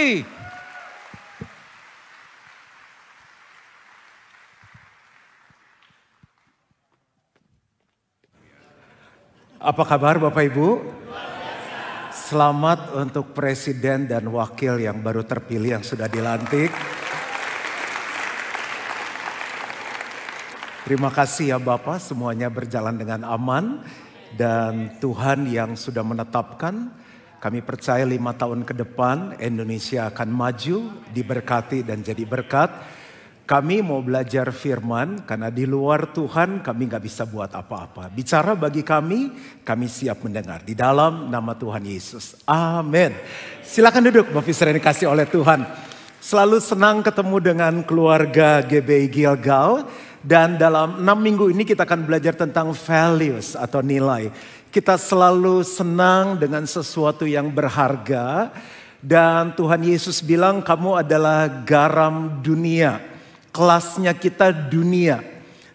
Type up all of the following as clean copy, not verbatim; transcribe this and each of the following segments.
Apa kabar Bapak Ibu? Selamat untuk Presiden dan Wakil yang baru terpilih yang sudah dilantik. Terima kasih ya Bapak, semuanya berjalan dengan aman. Dan Tuhan yang sudah menetapkan, kami percaya 5 tahun ke depan Indonesia akan maju, diberkati dan jadi berkat. Kami mau belajar firman karena di luar Tuhan kami gak bisa buat apa-apa. Bicara bagi kami siap mendengar. Di dalam nama Tuhan Yesus. Amin. Silakan duduk Bapak Ibu yang dikasih oleh Tuhan. Selalu senang ketemu dengan keluarga GBI Gilgal. Dan dalam 6 minggu ini kita akan belajar tentang values atau nilai. Kita selalu senang dengan sesuatu yang berharga. Dan Tuhan Yesus bilang kamu adalah garam dunia. Kelasnya kita dunia.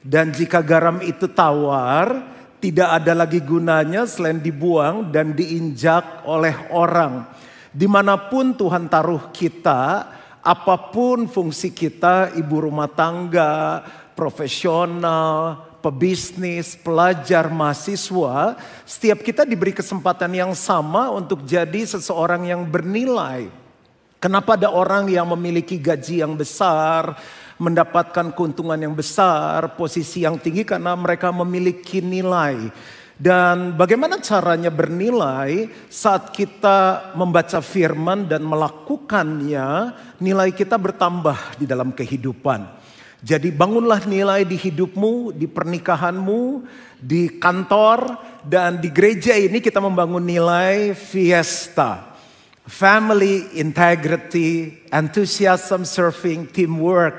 Dan jika garam itu tawar, tidak ada lagi gunanya selain dibuang dan diinjak oleh orang. Dimanapun Tuhan taruh kita, apapun fungsi kita, ibu rumah tangga, profesional, pebisnis, pelajar, mahasiswa, setiap kita diberi kesempatan yang sama untuk jadi seseorang yang bernilai. Kenapa ada orang yang memiliki gaji yang besar, mendapatkan keuntungan yang besar, posisi yang tinggi karena mereka memiliki nilai. Dan bagaimana caranya bernilai saat kita membaca firman dan melakukannya, nilai kita bertambah di dalam kehidupan. Jadi bangunlah nilai di hidupmu, di pernikahanmu, di kantor, dan di gereja ini kita membangun nilai fiesta. Family, integrity, enthusiasm, serving, teamwork,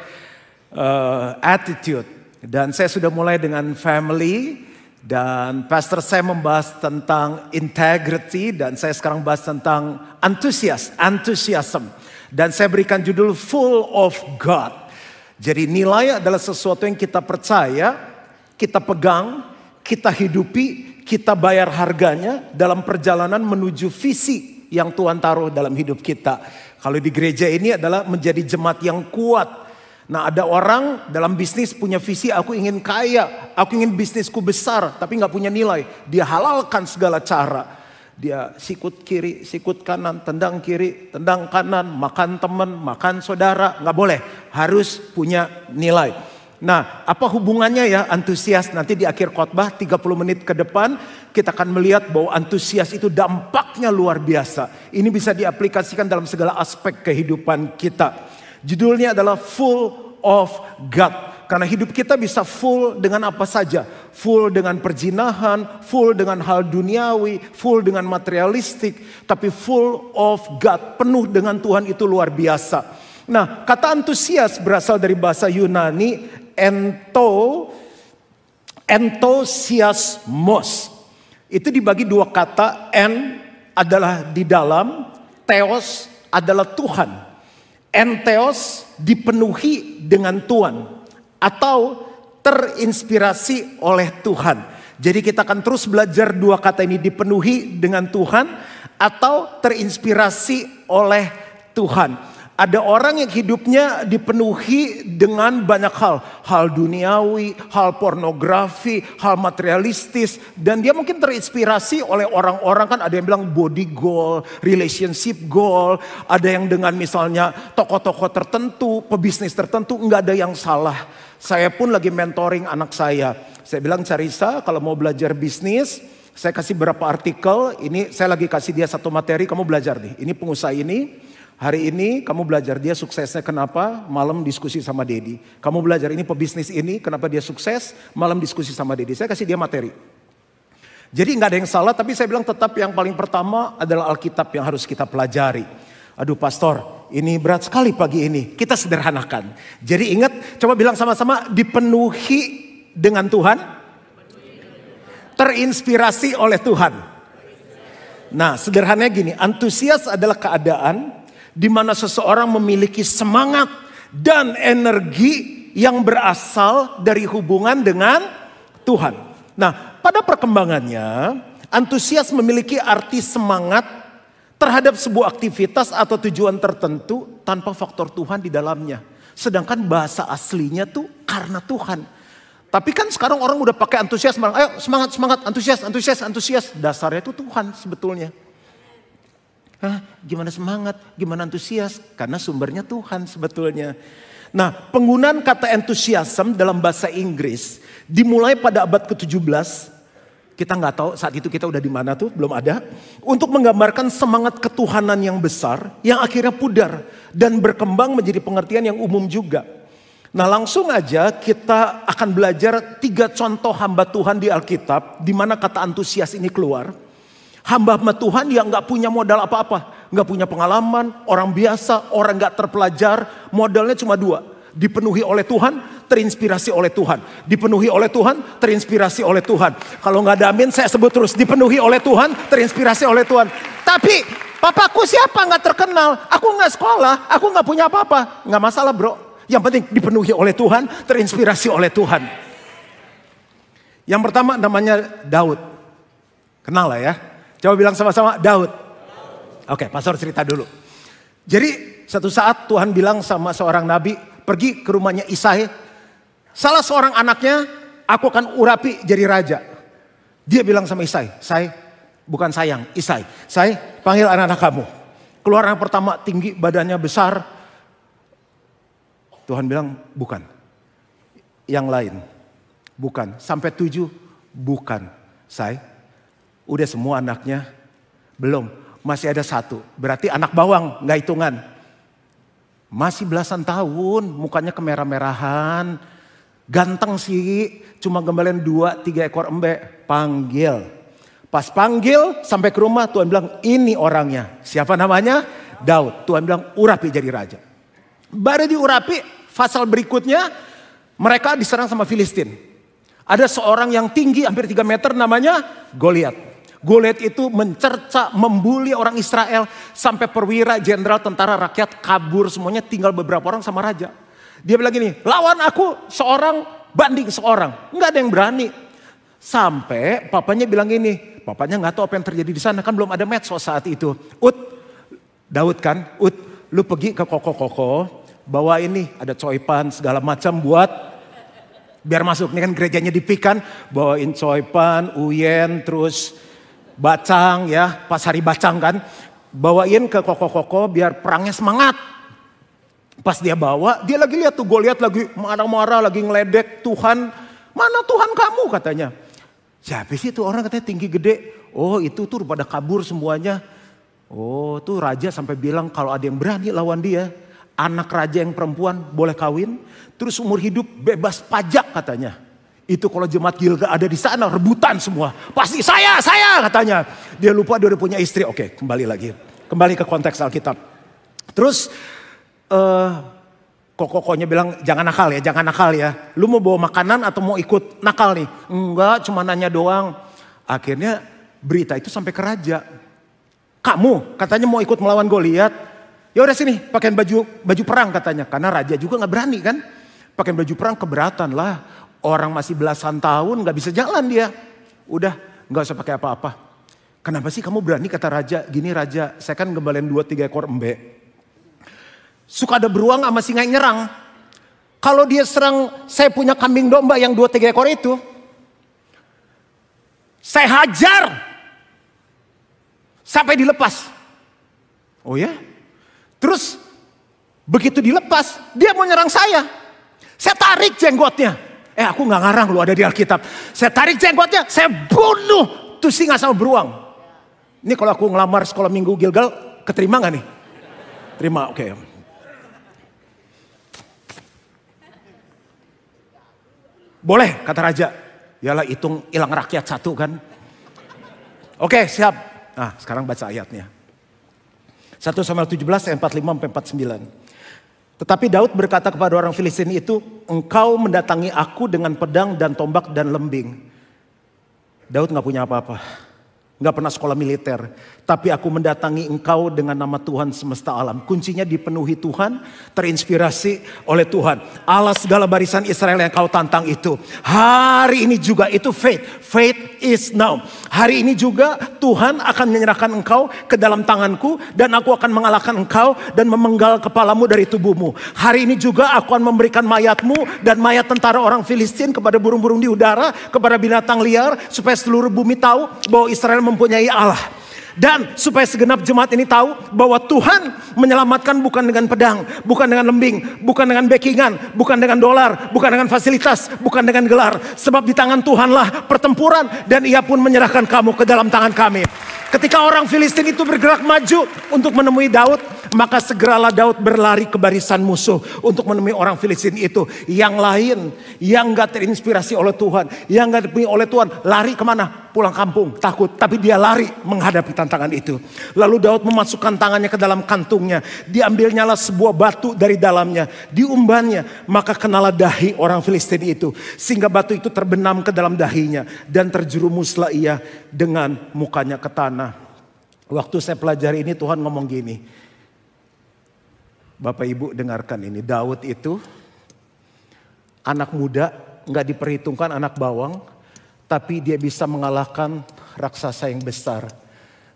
attitude. Dan saya sudah mulai dengan family dan pastor saya membahas tentang integrity dan saya sekarang bahas tentang enthusiasm. Dan saya berikan judul full of God. Jadi nilai adalah sesuatu yang kita percaya, kita pegang, kita hidupi, kita bayar harganya dalam perjalanan menuju visi yang Tuhan taruh dalam hidup kita. Kalau di gereja ini adalah menjadi jemaat yang kuat. Nah ada orang dalam bisnis punya visi, aku ingin kaya, aku ingin bisnisku besar, tapi gak punya nilai. Dia halalkan segala cara. Dia sikut kiri, sikut kanan, tendang kiri, tendang kanan, makan teman, makan saudara. Gak boleh, harus punya nilai. Nah apa hubungannya ya antusias? Nanti di akhir khotbah 30 menit ke depan kita akan melihat bahwa antusias itu dampaknya luar biasa. Ini bisa diaplikasikan dalam segala aspek kehidupan kita. Judulnya adalah full of God. Karena hidup kita bisa full dengan apa saja. Full dengan perzinahan, full dengan hal duniawi, full dengan materialistik. Tapi full of God, penuh dengan Tuhan itu luar biasa. Nah kata antusias berasal dari bahasa Yunani entosiasmos. Itu dibagi dua kata, en adalah di dalam, theos adalah Tuhan. Entheos dipenuhi dengan Tuhan atau terinspirasi oleh Tuhan. Jadi kita akan terus belajar dua kata ini, dipenuhi dengan Tuhan atau terinspirasi oleh Tuhan. Ada orang yang hidupnya dipenuhi dengan banyak hal. Hal duniawi, hal pornografi, hal materialistis. Dan dia mungkin terinspirasi oleh orang-orang, kan ada yang bilang body goal, relationship goal. Ada yang dengan misalnya tokoh-tokoh tertentu, pebisnis tertentu, enggak ada yang salah. Saya pun lagi mentoring anak saya. Saya bilang Carissa kalau mau belajar bisnis, saya kasih beberapa artikel. Ini saya lagi kasih dia satu materi, kamu belajar nih. Ini pengusaha ini. Hari ini kamu belajar dia suksesnya kenapa, malam diskusi sama Dedi. Kamu belajar ini pebisnis ini, kenapa dia sukses, malam diskusi sama Dedi. Saya kasih dia materi. Jadi nggak ada yang salah, tapi saya bilang tetap yang paling pertama adalah Alkitab yang harus kita pelajari. Aduh pastor, ini berat sekali pagi ini. Kita sederhanakan. Jadi ingat, coba bilang sama-sama, dipenuhi dengan Tuhan, terinspirasi oleh Tuhan. Nah sederhananya gini, antusias adalah keadaan di mana seseorang memiliki semangat dan energi yang berasal dari hubungan dengan Tuhan. Nah, pada perkembangannya, antusias memiliki arti semangat, terhadap sebuah aktivitas atau tujuan tertentu tanpa faktor Tuhan di dalamnya. Sedangkan bahasa aslinya tuh karena Tuhan. Tapi kan sekarang orang udah pakai antusias, ayo semangat, semangat, antusias, antusias, antusias. Dasarnya itu Tuhan sebetulnya. Gimana semangat, gimana antusias? Karena sumbernya Tuhan sebetulnya. Nah, penggunaan kata enthusiasm dalam bahasa Inggris dimulai pada abad ke-17. Kita nggak tahu saat itu kita udah di mana tuh, belum ada. Untuk menggambarkan semangat ketuhanan yang besar yang akhirnya pudar dan berkembang menjadi pengertian yang umum juga. Nah, langsung aja kita akan belajar 3 contoh hamba Tuhan di Alkitab di mana kata antusias ini keluar. Hamba-hamba Tuhan yang nggak punya modal apa-apa, nggak punya pengalaman, orang biasa, orang nggak terpelajar, modalnya cuma 2. Dipenuhi oleh Tuhan, terinspirasi oleh Tuhan. Dipenuhi oleh Tuhan, terinspirasi oleh Tuhan. Kalau nggak ada amin, saya sebut terus. Dipenuhi oleh Tuhan, terinspirasi oleh Tuhan. Tapi, papaku siapa nggak terkenal? Aku nggak sekolah, aku nggak punya apa-apa. Nggak masalah bro. Yang penting dipenuhi oleh Tuhan, terinspirasi oleh Tuhan. Yang pertama namanya Daud. Kenal lah ya. Coba bilang sama-sama Daud. Oke, pastor cerita dulu. Jadi satu saat Tuhan bilang sama seorang nabi, pergi ke rumahnya Isai. Salah seorang anaknya, aku akan urapi jadi raja. Dia bilang sama Isai, bukan sayang, Isai. Panggil anak-anak kamu. Keluar yang pertama tinggi, badannya besar. Tuhan bilang, bukan. Yang lain, bukan. Sampai 7, bukan. Udah semua anaknya? Belum, masih ada 1. Berarti anak bawang, gak hitungan. Masih belasan tahun, mukanya kemerah-merahan. Ganteng sih, cuma gembalain 2-3 ekor embe. Panggil. Pas panggil sampai ke rumah, Tuhan bilang ini orangnya. Siapa namanya? Daud. Tuhan bilang urapi jadi raja. Baru diurapi, pasal berikutnya mereka diserang sama Filistin. Ada seorang yang tinggi hampir 3 meter namanya Goliat. Goliat itu mencerca, membuli orang Israel. Sampai perwira, jenderal, tentara, rakyat kabur semuanya, tinggal beberapa orang sama raja. Dia bilang gini, lawan aku seorang banding seorang. Nggak ada yang berani. Sampai papanya bilang gini, papanya nggak tahu apa yang terjadi di sana. Kan belum ada medsos saat itu. Daud kan, lu pergi ke koko-koko, bawa ini ada coipan segala macam buat biar masuk. Ini kan gerejanya di Pik kan, bawain coipan, uyen, terus bacang ya, pas hari bacang kan. Bawain ke koko-koko biar perangnya semangat. Pas dia bawa, dia lagi lihat tuh Goliat lagi marah-marah, lagi ngeledek Tuhan. Mana Tuhan kamu katanya. Siapa sih itu orang katanya tinggi gede. Oh itu tuh pada kabur semuanya. Oh tuh raja sampai bilang kalau ada yang berani lawan dia. Anak raja yang perempuan boleh kawin. Terus umur hidup bebas pajak katanya. Itu kalau jemaat Gilgal ada di sana rebutan semua. Pasti saya katanya. Dia lupa dia udah punya istri. Oke, kembali lagi. Kembali ke konteks Alkitab. Terus kokonya bilang jangan nakal ya. Lu mau bawa makanan atau mau ikut nakal nih? Enggak, cuma nanya doang. Akhirnya berita itu sampai ke raja. Kamu katanya mau ikut melawan Goliat. Ya udah sini, pakaian baju perang katanya. Karena raja juga nggak berani kan. Pakaian baju perang keberatan lah. Orang masih belasan tahun gak bisa jalan dia. Udah gak usah pakai apa-apa. Kenapa sih kamu berani kata raja? Gini raja, saya kan gembalain 2-3 ekor embe. Suka ada beruang sama singa yang nyerang. Kalau dia serang saya punya kambing domba yang 2-3 ekor itu. Saya hajar. Sampai dilepas. Oh ya? Terus begitu dilepas dia mau nyerang saya. Saya tarik jenggotnya. Aku gak ngarang lu ada di Alkitab. Saya tarik jenggotnya, saya bunuh tuh singa sama beruang. Ini kalau aku ngelamar sekolah minggu Gilgal, keterima gak nih? Terima, oke. Boleh kata raja. Yalah hitung hilang rakyat 1 kan. Oke siap. Nah sekarang baca ayatnya. 1 Samuel 17 ayat 45-49. Tetapi Daud berkata kepada orang Filistin itu, engkau mendatangi aku dengan pedang dan tombak dan lembing. Daud gak punya apa-apa. Gak pernah sekolah militer. Tapi aku mendatangi engkau dengan nama Tuhan semesta alam. Kuncinya dipenuhi Tuhan, terinspirasi oleh Tuhan. Allah segala barisan Israel yang kau tantang itu. Hari ini juga itu faith. Faith is now. Hari ini juga Tuhan akan menyerahkan engkau ke dalam tanganku. Dan aku akan mengalahkan engkau dan memenggal kepalamu dari tubuhmu. Hari ini juga aku akan memberikan mayatmu dan mayat tentara orang Filistin kepada burung-burung di udara. Kepada binatang liar. Supaya seluruh bumi tahu bahwa Israel mempunyai Allah. Dan supaya segenap jemaat ini tahu bahwa Tuhan menyelamatkan bukan dengan pedang, bukan dengan lembing, bukan dengan backingan, bukan dengan dolar, bukan dengan fasilitas, bukan dengan gelar. Sebab di tangan Tuhanlah pertempuran dan Ia pun menyerahkan kamu ke dalam tangan kami. Ketika orang Filistin itu bergerak maju untuk menemui Daud, maka segeralah Daud berlari ke barisan musuh untuk menemui orang Filistin itu. Yang lain, yang gak terinspirasi oleh Tuhan, yang gak dipenuhi oleh Tuhan, lari kemana? Pulang kampung, takut. Tapi dia lari menghadapi tantangan itu. Lalu Daud memasukkan tangannya ke dalam kantungnya. Diambilnyalah sebuah batu dari dalamnya. Diumbannya, maka kenalah dahi orang Filistin itu. Sehingga batu itu terbenam ke dalam dahinya. Dan terjerumuslah ia dengan mukanya ke tanah. Waktu saya pelajari ini Tuhan ngomong gini. Bapak Ibu dengarkan ini. Daud itu anak muda, gak diperhitungkan anak bawang. Tapi dia bisa mengalahkan raksasa yang besar.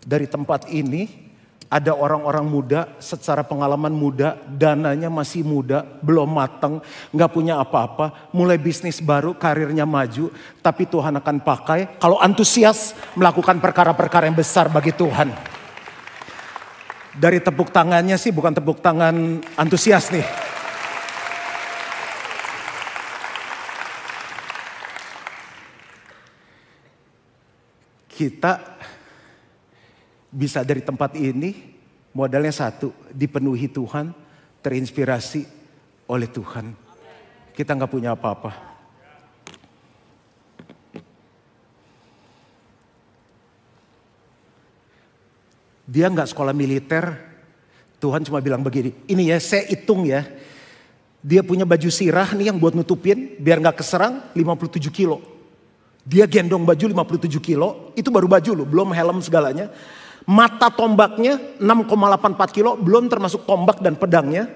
Dari tempat ini ada orang-orang muda secara pengalaman muda. Dananya masih muda, belum matang, gak punya apa-apa. Mulai bisnis baru, karirnya maju. Tapi Tuhan akan pakai kalau antusias melakukan perkara-perkara yang besar bagi Tuhan. Dari tepuk tangannya sih bukan tepuk tangan antusias nih. Kita bisa dari tempat ini modalnya satu, dipenuhi Tuhan, terinspirasi oleh Tuhan. Kita nggak punya apa-apa. Dia nggak sekolah militer, Tuhan cuma bilang begini, ini ya saya hitung ya. Dia punya baju sirah nih yang buat nutupin biar nggak keserang 57 kilo. Dia gendong baju 57 kilo, itu baru baju loh, belum helm segalanya. Mata tombaknya 6,84 kilo, belum termasuk tombak dan pedangnya.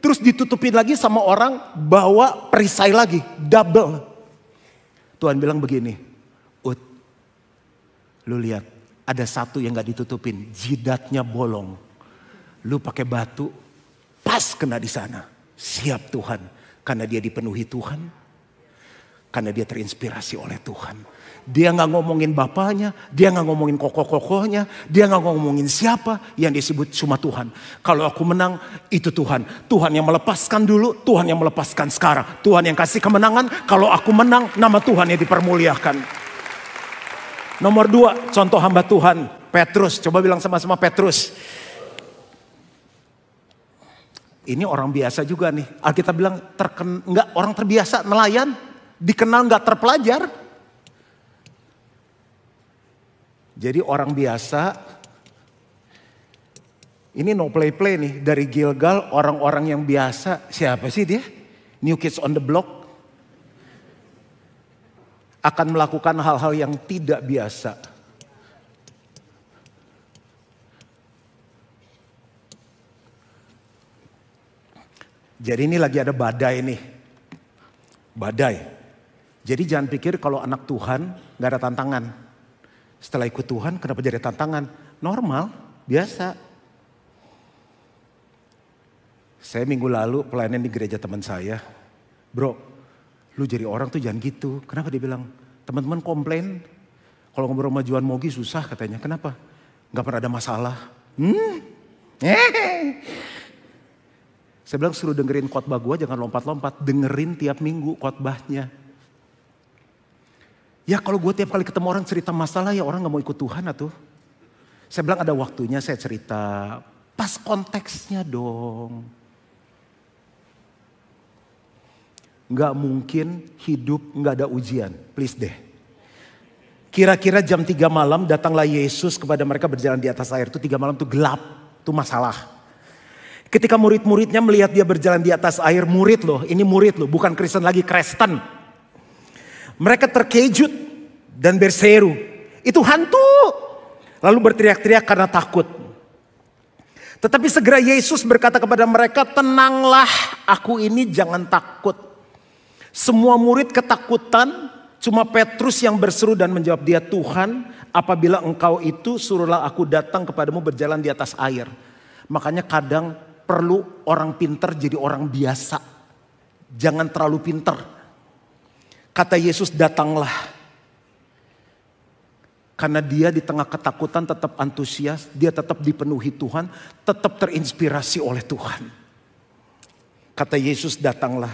Terus ditutupin lagi sama orang bawa perisai lagi, double. Tuhan bilang begini, Ut, lu lihat ada satu yang gak ditutupin, jidatnya bolong. Lu pakai batu, pas kena di sana. Siap Tuhan, karena dia dipenuhi Tuhan. Karena dia terinspirasi oleh Tuhan. Dia gak ngomongin bapaknya, dia gak ngomongin kokoh-kokohnya, dia gak ngomongin siapa, yang disebut cuma Tuhan. Kalau aku menang, itu Tuhan. Tuhan yang melepaskan dulu, Tuhan yang melepaskan sekarang. Tuhan yang kasih kemenangan, kalau aku menang, nama Tuhan yang dipermuliakan. Nomor 2, contoh hamba Tuhan, Petrus. Coba bilang sama-sama Petrus. Ini orang biasa juga nih. Alkitab bilang nggak orang terbiasa nelayan. Dikenal gak terpelajar. Jadi orang biasa. Ini no play-play nih. Dari Gilgal orang-orang yang biasa. Siapa sih dia? New Kids on the Block. Akan melakukan hal-hal yang tidak biasa. Jadi ini lagi ada badai nih. Badai. Jadi jangan pikir kalau anak Tuhan gak ada tantangan. Setelah ikut Tuhan kenapa jadi tantangan? Normal, biasa. Saya minggu lalu pelayanan di gereja teman saya. Bro, lu jadi orang tuh jangan gitu. Kenapa dia bilang? Teman-teman komplain. Kalau ngobrol sama Juan Mogi susah katanya. Kenapa? Gak pernah ada masalah. Saya bilang suruh dengerin khotbah gue jangan lompat-lompat. Dengerin tiap minggu khotbahnya. Ya kalau gue tiap kali ketemu orang cerita masalah ya orang gak mau ikut Tuhan atuh. Saya bilang ada waktunya saya cerita. Pas konteksnya dong. Gak mungkin hidup gak ada ujian. Please deh. Kira-kira jam 3 malam datanglah Yesus kepada mereka berjalan di atas air. Itu 3 malam tuh gelap. Itu masalah. Ketika murid-muridnya melihat dia berjalan di atas air. Murid loh. Ini murid loh. Bukan Kristen lagi. Kristen. Mereka terkejut dan berseru. Itu hantu. lalu berteriak-teriak karena takut. Tetapi segera Yesus berkata kepada mereka, tenanglah, aku ini, jangan takut. Semua murid ketakutan, cuma Petrus yang berseru dan menjawab dia, Tuhan, apabila engkau itu, suruhlah aku datang kepadamu berjalan di atas air. Makanya kadang perlu orang pintar jadi orang biasa. Jangan terlalu pintar. Kata Yesus, datanglah. Karena dia di tengah ketakutan tetap antusias, dia tetap dipenuhi Tuhan, tetap terinspirasi oleh Tuhan. Kata Yesus, datanglah.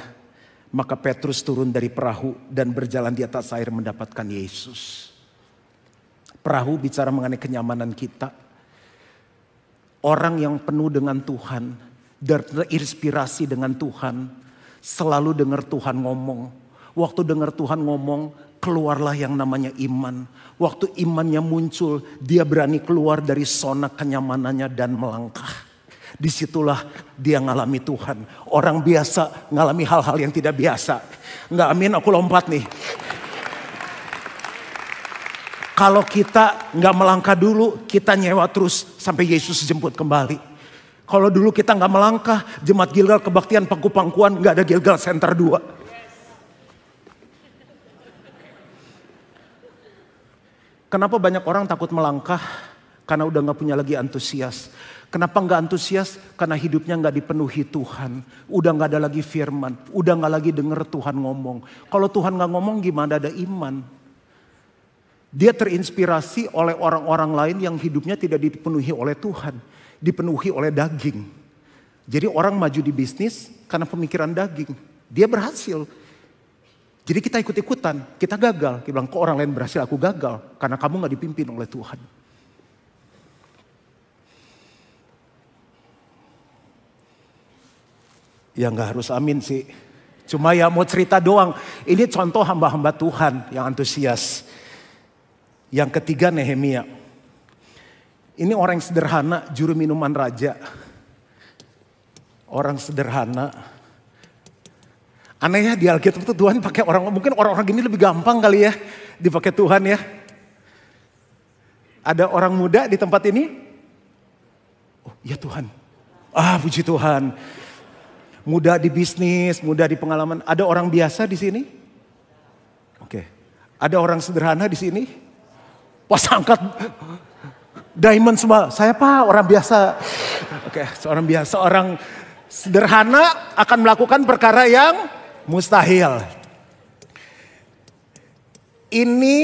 Maka Petrus turun dari perahu dan berjalan di atas air mendapatkan Yesus. Perahu bicara mengenai kenyamanan kita. Orang yang penuh dengan Tuhan, terinspirasi dengan Tuhan, selalu dengar Tuhan ngomong. Waktu dengar Tuhan ngomong, keluarlah yang namanya iman. Waktu imannya muncul, dia berani keluar dari zona kenyamanannya dan melangkah. Disitulah dia ngalami Tuhan. Orang biasa ngalami hal-hal yang tidak biasa. Enggak, amin, aku lompat nih. Kalau kita nggak melangkah dulu, kita nyewa terus sampai Yesus jemput kembali. Kalau dulu kita nggak melangkah, Jemaat Gilgal Kebaktian Pangku-Pangkuan nggak ada Gilgal Center 2. Kenapa banyak orang takut melangkah? Karena udah gak punya lagi antusias. Kenapa gak antusias? Karena hidupnya gak dipenuhi Tuhan. Udah gak ada lagi firman. Udah gak lagi denger Tuhan ngomong. Kalau Tuhan gak ngomong gimana ada iman? Dia terinspirasi oleh orang-orang lain yang hidupnya tidak dipenuhi oleh Tuhan. Dipenuhi oleh daging. Jadi orang maju di bisnis karena pemikiran daging. Dia berhasil. Jadi kita ikut-ikutan, kita gagal. Kita bilang, kok orang lain berhasil, aku gagal. Karena kamu gak dipimpin oleh Tuhan. Ya gak harus amin sih. Cuma ya mau cerita doang. Ini contoh hamba-hamba Tuhan yang antusias. Yang ketiga Nehemia. Ini orang yang sederhana, juru minuman raja. Orang sederhana. Aneh ya, di Alkitab itu Tuhan pakai orang, mungkin orang-orang gini lebih gampang kali ya dipakai Tuhan ya. Ada orang muda di tempat ini? Oh ya Tuhan. Ah puji Tuhan. Muda di bisnis, muda di pengalaman. Ada orang biasa di sini? Oke. Ada orang sederhana di sini? Pas angkat diamond semua. Saya Pak, orang biasa. Oke, seorang biasa, orang sederhana akan melakukan perkara yang mustahil. Ini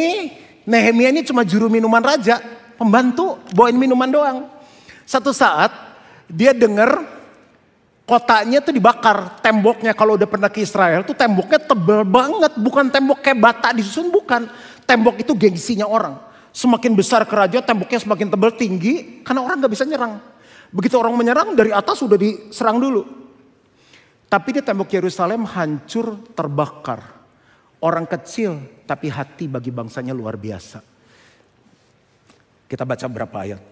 Nehemia ini cuma juru minuman raja, pembantu, bawain minuman doang. Satu saat dia dengar kotanya tuh dibakar, temboknya. Kalau udah pernah ke Israel tuh temboknya tebal banget, bukan tembok kayak bata disusun, bukan. Tembok itu gengsinya orang. Semakin besar kerajaan temboknya semakin tebal tinggi karena orang gak bisa nyerang. Begitu orang menyerang dari atas sudah diserang dulu. Tapi di tembok Yerusalem hancur terbakar. Orang kecil tapi hati bagi bangsanya luar biasa. Kita baca berapa ayat.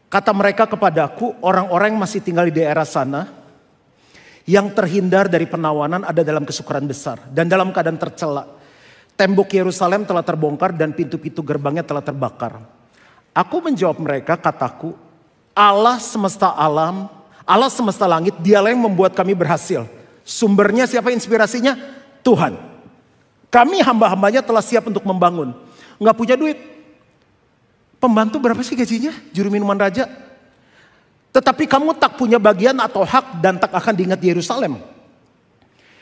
Kata mereka kepadaku, orang-orang yang masih tinggal di daerah sana, yang terhindar dari penawanan ada dalam kesukaran besar dan dalam keadaan tercela. Tembok Yerusalem telah terbongkar dan pintu-pintu gerbangnya telah terbakar. Aku menjawab mereka, kataku, Allah semesta alam, Allah semesta langit, dialah yang membuat kami berhasil. Sumbernya siapa, inspirasinya? Tuhan. Kami hamba-hambanya telah siap untuk membangun. Nggak punya duit. Pembantu berapa sih gajinya? Juru minuman raja. Tetapi kamu tak punya bagian atau hak dan tak akan diingat di Yerusalem.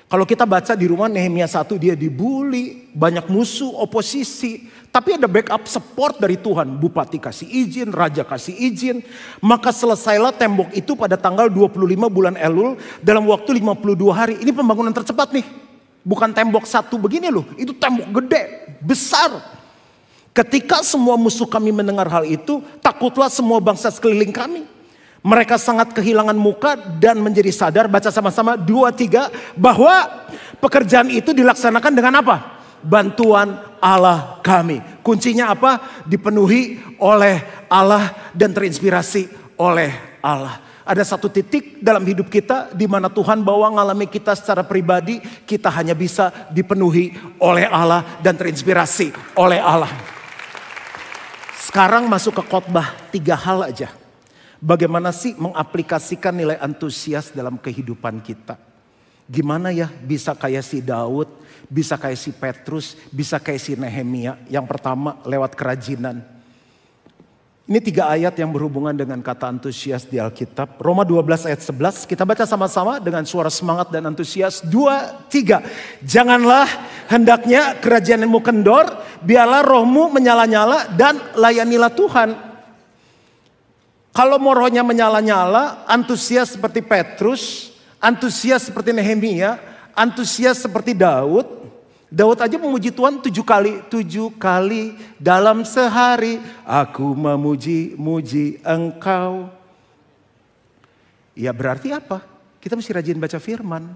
Kalau kita baca di rumah Nehemia 1, dia dibully, banyak musuh, oposisi. Tapi ada backup support dari Tuhan. Bupati kasih izin, raja kasih izin. Maka selesailah tembok itu pada tanggal 25 bulan Elul dalam waktu 52 hari. Ini pembangunan tercepat nih. Bukan tembok satu begini loh. Itu tembok gede, besar. Ketika semua musuh kami mendengar hal itu, takutlah semua bangsa sekeliling kami. Mereka sangat kehilangan muka dan menjadi sadar, baca sama-sama 2-3, bahwa pekerjaan itu dilaksanakan dengan apa? Bantuan Allah kami. Kuncinya apa? Dipenuhi oleh Allah dan terinspirasi oleh Allah. Ada satu titik dalam hidup kita di mana Tuhan bawa ngalami kita secara pribadi, kita hanya bisa dipenuhi oleh Allah dan terinspirasi oleh Allah. Sekarang masuk ke khotbah 3 hal aja. Bagaimana sih mengaplikasikan nilai antusias dalam kehidupan kita? Gimana ya bisa kayak si Daud, bisa kayak si Petrus, bisa kayak si Nehemia. Yang pertama lewat kerajinan. Ini 3 ayat yang berhubungan dengan kata antusias di Alkitab. Roma 12 ayat 11. Kita baca sama-sama dengan suara semangat dan antusias. 2, 3. Janganlah hendaknya kerajianmu kendor. Biarlah rohmu menyala-nyala dan layanilah Tuhan. Kalau mau rohnya menyala-nyala, antusias seperti Petrus, antusias seperti Nehemia, antusias seperti Daud. Daud aja memuji Tuhan 7 kali. 7 kali dalam sehari aku memuji-muji engkau. Ya berarti apa? Kita mesti rajin baca firman.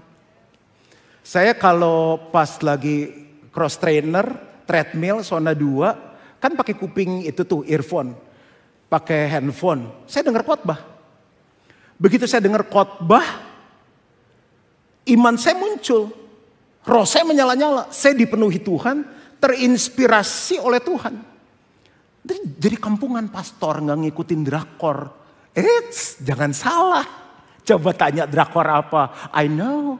Saya kalau pas lagi cross trainer, treadmill, zona 2. Kan pakai kuping itu tuh earphone. Pakai handphone. Saya dengar khotbah. Begitu saya dengar khotbah, iman saya muncul. Roh saya menyala-nyala, saya dipenuhi Tuhan, terinspirasi oleh Tuhan. Jadi kampungan pastor nggak ngikutin drakor. Jangan salah. Coba tanya drakor apa? I know.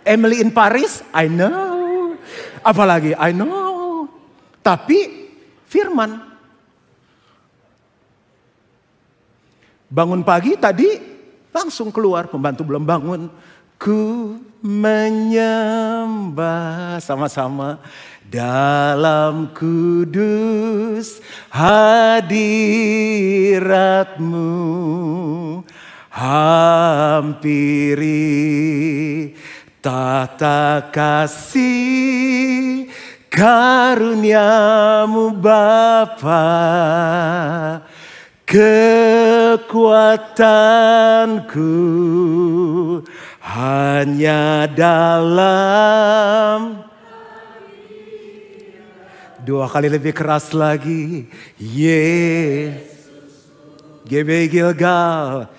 Emily in Paris? I know. Apalagi? I know. Tapi firman. Bangun pagi tadi langsung keluar, pembantu belum bangun. Ku menyembah sama-sama dalam kudus hadiratmu, hampiri tata kasih karuniamu Bapa, kekuatanku hanya dalam. 2 kali lebih keras lagi. GB Gilgal.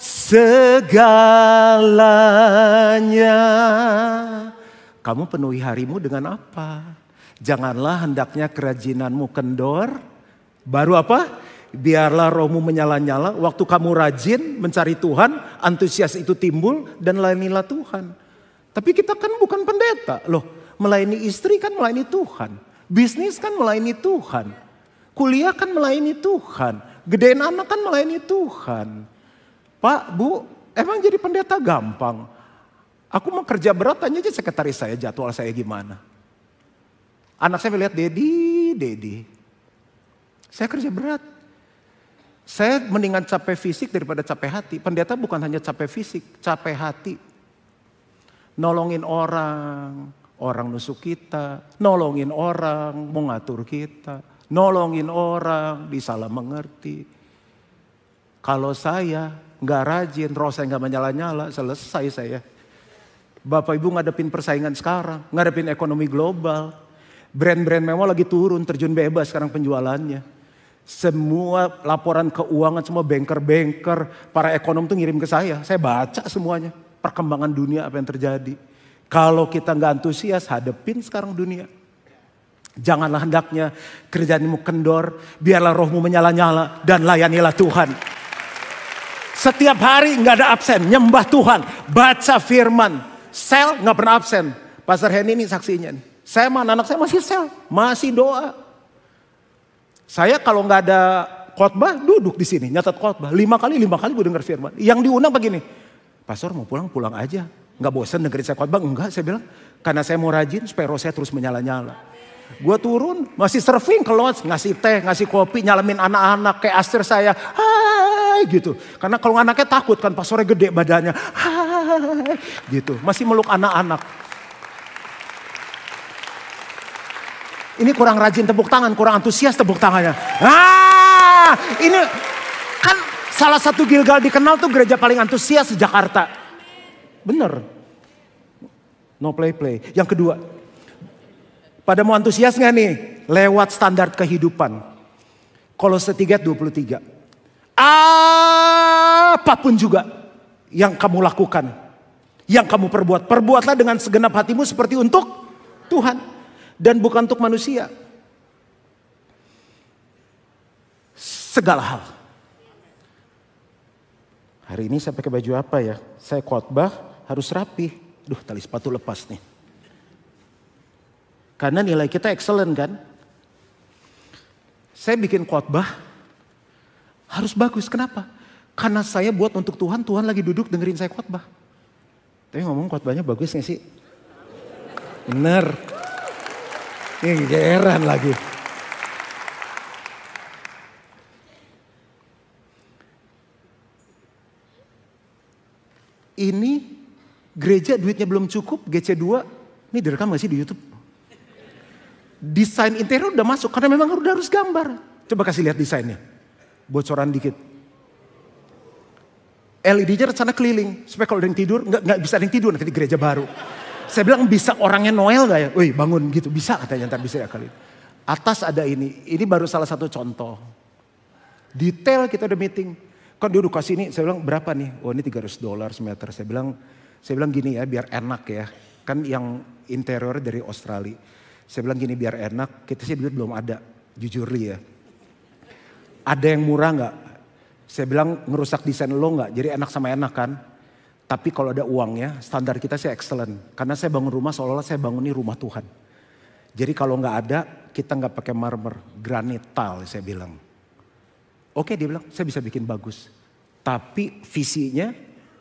Segalanya. Kamu penuhi harimu dengan apa? Janganlah hendaknya kerajinanmu kendor. Baru apa? Biarlah rohmu menyala-nyala. Waktu kamu rajin mencari Tuhan, antusias itu timbul dan layanilah Tuhan. Tapi kita kan bukan pendeta. Loh, melayani istri kan melayani Tuhan. Bisnis kan melayani Tuhan. Kuliah kan melayani Tuhan. Gedein anak kan melayani Tuhan. Pak, Bu, emang jadi pendeta gampang? Aku mau kerja berat, tanya aja sekretaris saya jadwal saya gimana. Anak saya melihat Dedi. Saya kerja berat. Saya mendingan capek fisik daripada capek hati. Pendeta bukan hanya capek fisik, capek hati. Nolongin orang nusuk kita. Nolongin orang, mau ngatur kita. Nolongin orang, disalah mengerti. Kalau saya nggak rajin, roh saya nggak menyala-nyala, selesai saya. Bapak Ibu ngadepin persaingan sekarang, ngadepin ekonomi global. Brand-brand mewah lagi turun, terjun bebas sekarang penjualannya. Semua laporan keuangan, semua banker-banker, para ekonom tuh ngirim ke saya. Saya baca semuanya, perkembangan dunia apa yang terjadi. Kalau kita nggak antusias, hadepin sekarang dunia. Janganlah hendaknya kerjaanmu kendor, biarlah rohmu menyala-nyala dan layanilah Tuhan. Setiap hari nggak ada absen, nyembah Tuhan, baca firman. Sel nggak pernah absen. Pastor Henny ini saksinya. Saya mana anak saya masih sel, masih doa. Saya kalau nggak ada khotbah duduk di sini nyatat khotbah. 5 kali gue dengar firman. Yang diundang begini, Pastor mau pulang aja. Nggak bosan dengerin saya khotbah? Enggak, saya bilang. Karena saya mau rajin supaya roh saya terus menyala-nyala. Gue turun masih surfing ke lodge, ngasih teh, ngasih kopi, nyalamin anak-anak kayak Aster saya. Hai gitu. Karena kalau anaknya takut kan pastornya gede badannya. Hai gitu. Masih meluk anak-anak. Ini kurang rajin tepuk tangan, kurang antusias tepuk tangannya. Ini kan salah satu Gilgal dikenal tuh gereja paling antusias di Jakarta. Bener. No play. Yang kedua, pada mau antusias gak nih? Lewat standar kehidupan. Kolose 3:23. Apapun juga yang kamu lakukan, yang kamu perbuat, perbuatlah dengan segenap hatimu seperti untuk Tuhan. Dan bukan untuk manusia. Segala hal. Hari ini saya pakai baju apa ya? Saya khotbah harus rapi. Duh, tali sepatu lepas nih. Karena nilai kita excellent kan? Saya bikin khotbah harus bagus. Kenapa? Karena saya buat untuk Tuhan, Tuhan lagi duduk dengerin saya khotbah. Tapi ngomong khotbahnya bagus gak sih? Bener. Ini geran lagi. Ini gereja duitnya belum cukup, GC2. Ini direkam gak sih di YouTube? Desain interior udah masuk karena memang udah harus gambar. Coba kasih lihat desainnya. Bocoran dikit. LED-nya rencana keliling supaya kalau ada yang tidur nggak bisa ada yang tidur nanti di gereja baru. Saya bilang bisa orangnya Noel gak ya? Wih bangun gitu bisa katanya ntar bisa ya kali. Atas ada ini baru salah satu contoh. Detail kita udah meeting. Kan dia udah kasih ini, saya bilang berapa nih? Oh ini $300 semeter. Saya bilang gini ya biar enak ya. Kan yang interior dari Australia. Saya bilang gini biar enak, kita sih duit belum ada. Jujur ya. Ada yang murah gak? Saya bilang ngerusak desain lo gak? Jadi enak sama enak kan? Tapi kalau ada uangnya, standar kita sih excellent. Karena saya bangun rumah seolah-olah saya bangun ini rumah Tuhan. Jadi kalau gak ada, kita gak pakai marmer, granit tile saya bilang. Oke dia bilang, saya bisa bikin bagus. Tapi visinya,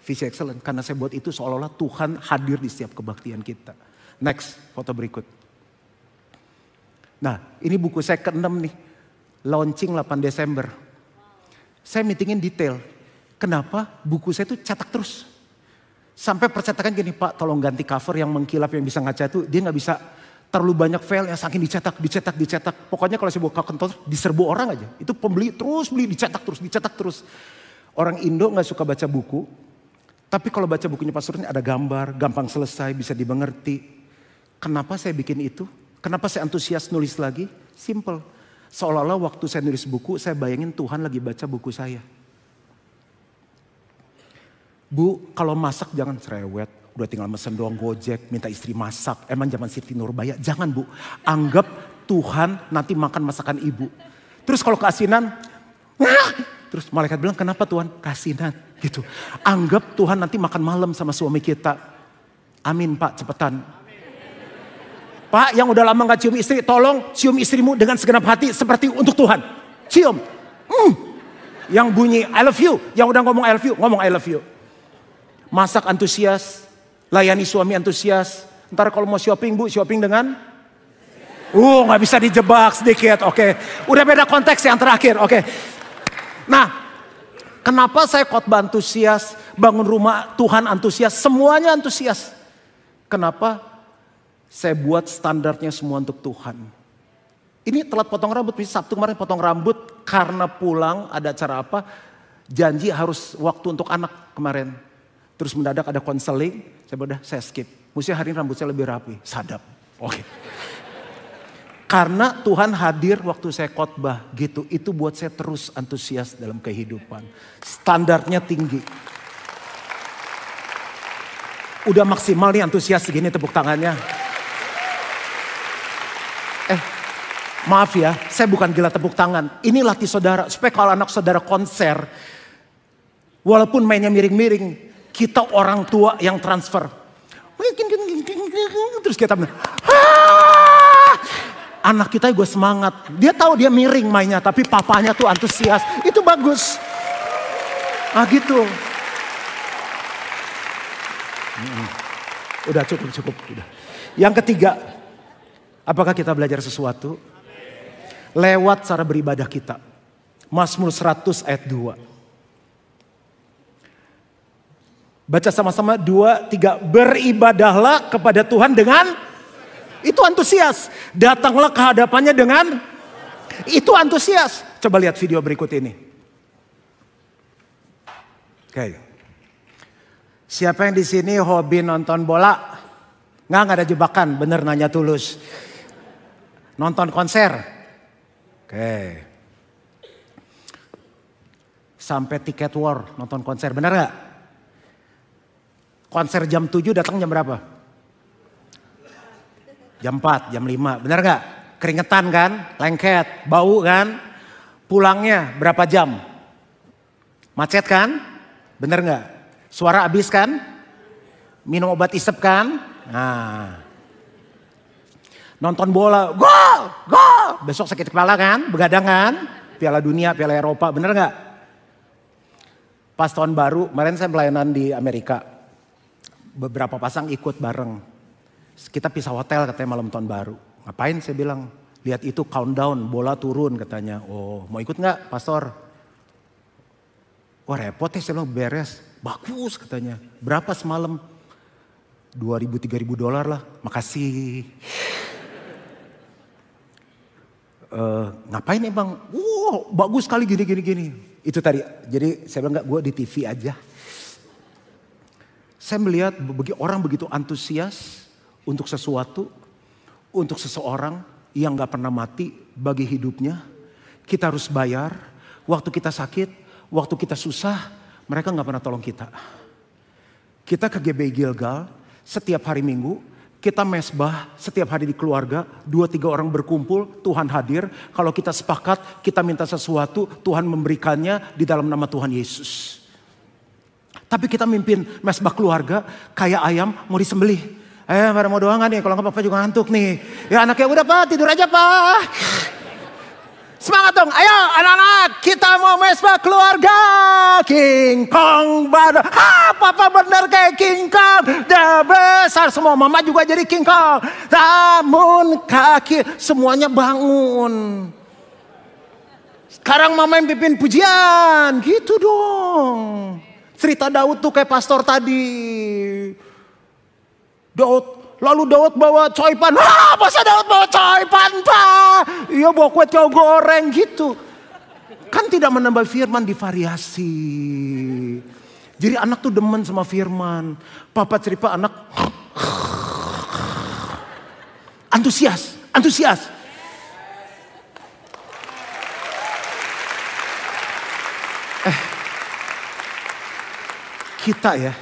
visi excellent. Karena saya buat itu seolah-olah Tuhan hadir di setiap kebaktian kita. Next, foto berikut. Nah ini buku saya ke-6 nih. Launching 8 Desember. Saya meetingin detail. Kenapa buku saya itu cetak terus. Sampai percetakan gini, Pak tolong ganti cover yang mengkilap yang bisa ngaca itu. Dia gak bisa terlalu banyak file yang saking dicetak. Pokoknya kalau saya buka kantor diserbu orang aja. Itu pembeli terus beli dicetak terus. Orang Indo gak suka baca buku. Tapi kalau baca bukunya Pak Surya ada gambar, gampang selesai, bisa dimengerti. Kenapa saya bikin itu? Kenapa saya antusias nulis lagi? Simple. Seolah-olah waktu saya nulis buku, saya bayangin Tuhan lagi baca buku saya. Bu, kalau masak jangan cerewet. Udah tinggal mesen doang Gojek, minta istri masak. Emang zaman Siti Nurbaya? Jangan bu. Anggap Tuhan nanti makan masakan ibu. Terus kalau keasinan, terus malaikat bilang kenapa Tuhan? Keasinan gitu. Anggap Tuhan nanti makan malam sama suami kita. Amin Pak, cepetan. Pak yang udah lama gak cium istri, tolong cium istrimu dengan segenap hati seperti untuk Tuhan. Cium. Yang bunyi I love you, yang udah ngomong I love you, ngomong I love you. Masak antusias, layani suami antusias. Ntar kalau mau shopping bu, shopping dengan gak bisa dijebak sedikit, oke. Udah beda konteks yang terakhir, oke. Nah, kenapa saya khotbah antusias, bangun rumah Tuhan antusias, semuanya antusias. Kenapa? Saya buat standarnya semua untuk Tuhan. Ini telat potong rambut, Sabtu kemarin potong rambut karena pulang ada acara apa. Janji harus waktu untuk anak kemarin. Terus mendadak ada konseling, saya skip. Mesti hari ini rambut saya lebih rapi, sadap. Oke. Karena Tuhan hadir waktu saya khotbah gitu. Itu buat saya terus antusias dalam kehidupan. Standarnya tinggi. Udah maksimal nih antusias segini tepuk tangannya. Maaf ya, saya bukan gila tepuk tangan. Ini latih saudara, supaya kalau anak saudara konser, walaupun mainnya miring-miring, kita orang tua yang transfer. Terus kita bilang, anak kita gue semangat. Dia tahu dia miring mainnya, tapi papanya tuh antusias. Itu bagus. Ah gitu. Udah cukup. Udah. Yang ketiga, apakah kita belajar sesuatu? Lewat cara beribadah kita. Mazmur 100 ayat 2. Baca sama-sama 2, 3. Beribadahlah kepada Tuhan dengan itu antusias. Datanglah ke hadapannya dengan itu antusias. Coba lihat video berikut ini. Oke. Siapa yang di sini hobi nonton bola? Nggak ada jebakan, bener nanya tulus. Nonton konser. Oke. Sampai tiket war nonton konser, benar gak? Konser jam 7 datang jam berapa? jam 4, jam 5. Benar gak? Keringetan kan? Lengket, bau kan? Pulangnya berapa jam? Macet kan? Bener gak? Suara habis kan? Minum obat isep kan? Nah. Nonton bola, gol, gol. Besok sakit kepala kan? Begadang kan? Piala Dunia, Piala Eropa, bener gak? Pas tahun baru, kemarin saya pelayanan di Amerika. Beberapa pasang ikut bareng. Kita pisah hotel katanya malam tahun baru. Ngapain saya bilang? Lihat itu countdown, bola turun katanya. Oh mau ikut gak pastor? Wah repot ya, saya bilang beres. Bagus katanya. Berapa semalam? $2,000-3,000 lah. Makasih. Ngapain ya bang? Bagus sekali gini. Itu tadi. Jadi saya bilang enggak, gue di TV aja. Saya melihat orang begitu antusias untuk sesuatu, untuk seseorang yang gak pernah mati bagi hidupnya. Kita harus bayar. Waktu kita sakit, waktu kita susah, mereka gak pernah tolong kita. Kita ke GBI Gilgal setiap hari Minggu. Kita mesbah setiap hari di keluarga, 2-3 orang berkumpul, Tuhan hadir. Kalau kita sepakat, kita minta sesuatu, Tuhan memberikannya di dalam nama Tuhan Yesus. Tapi kita mimpin mesbah keluarga, kayak ayam mau disembelih. Pada mau doang nih, kalau nggak papa juga ngantuk nih. Ya anaknya udah pak, tidur aja pak. Semangat dong, ayo anak-anak kita mau mesbah keluarga. King Kong badan, papa bener kayak King Kong. Dah besar semua, mama juga jadi King Kong. Namun kaki semuanya bangun. Sekarang mama yang pimpin pujian, gitu dong. Cerita Daud tuh kayak pastor tadi. Lalu Daud bawa coipan. Masa Daud bawa coipan pak? Iya bawa kue tiaw goreng gitu. Kan tidak menambah firman divariasi. Jadi anak tuh demen sama firman. Papa cerita anak antusias. Kita ya.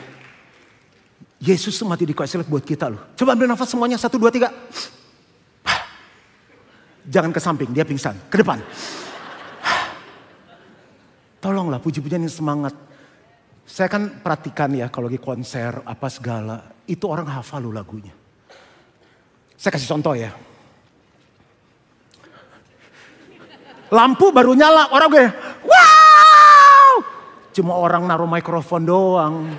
Yesus tuh mati di kayu salib buat kita loh. Coba ambil nafas semuanya, 1, 2, 3. Jangan ke samping, dia pingsan. Ke depan. Tolonglah puji-pujian yang semangat. Saya kan perhatikan ya kalau lagi konser apa segala. Itu orang hafal loh lagunya. Saya kasih contoh ya. Lampu baru nyala, orang gue wow! Cuma orang naruh mikrofon doang.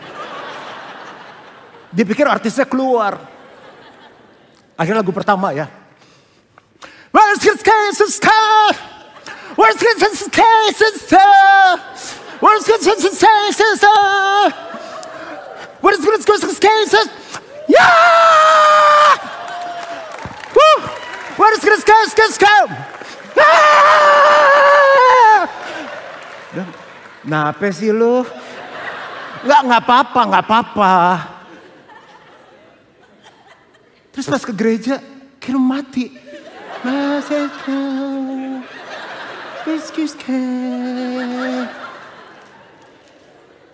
Dipikir artisnya keluar. Akhirnya lagu pertama ya. Where's his cases car? Where's his cases car? Where's his cases car? Where's his cases? Yeah! Woo! Where's his cases car? Nah apa sih lu? Nggak apa-apa. Terus pas ke gereja, kira mati.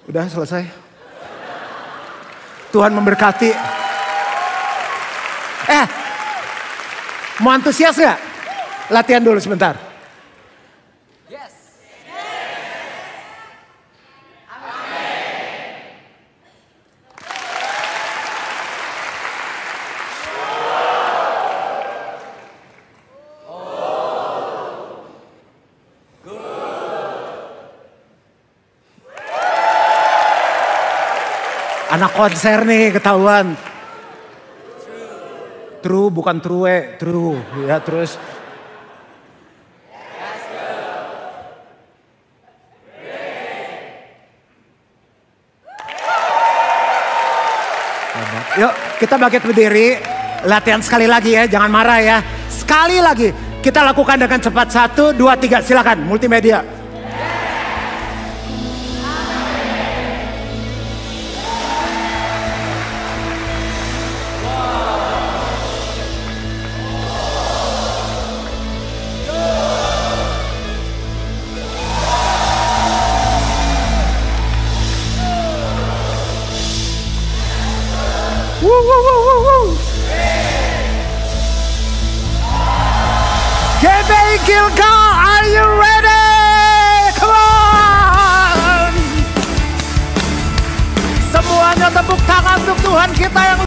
Udah selesai. Tuhan memberkati. Mau antusias gak? Latihan dulu sebentar. Anak konser nih ketahuan. True bukan true, true. Ya terus. Yuk kita bangkit berdiri. Latihan sekali lagi ya, jangan marah ya. Sekali lagi kita lakukan dengan cepat. 1, 2, 3 silakan multimedia. Gilgal, are you ready? Come on! Semuanya tepuk tangan untuk Tuhan kita yang